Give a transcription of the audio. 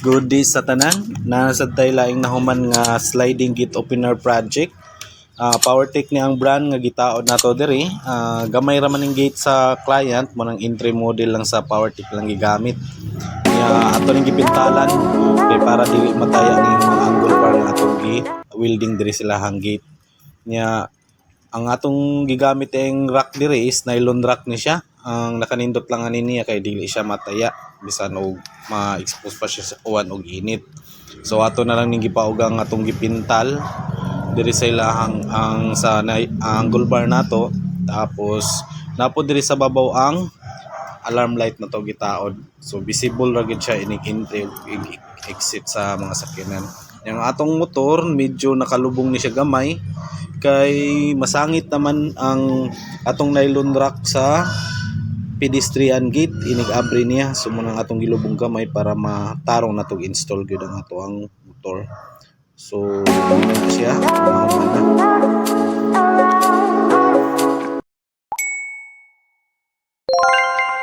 Good day sa tanan. Nasa tayo laing nahuman nga sliding gate opener project. PowerTech ni ang brand nga gitaod nato diri. Gamay ra man ning gate sa client mo nang entry model lang sa PowerTech lang gigamit. Ato ning gipintalan kay para dili mataya ning mga angle bar nga atong welding diri sila hang gate. Ang atong gigamit ang rack diri is nylon rack ni siya. Ang nakanindot lang ani niya kay dili siya mataya bisan og ma-expose pa siya sa uwan og init. So ato na lang ning gipaugang atong gipintal diri sa ilahang ang sa angle bar nato, tapos napo diri sa babaw ang alarm light na to gitaod. So visible ra gid siya inig entry ug exit sa mga sakyanan. Yang atong motor medyo nakalubong ni siya gamay kay masangit naman ang atong nylon rack sa pedestrian gate inig abri niya. So munang atong gilubong gamay para matarong natog install gyud ang ato ang motor. So siya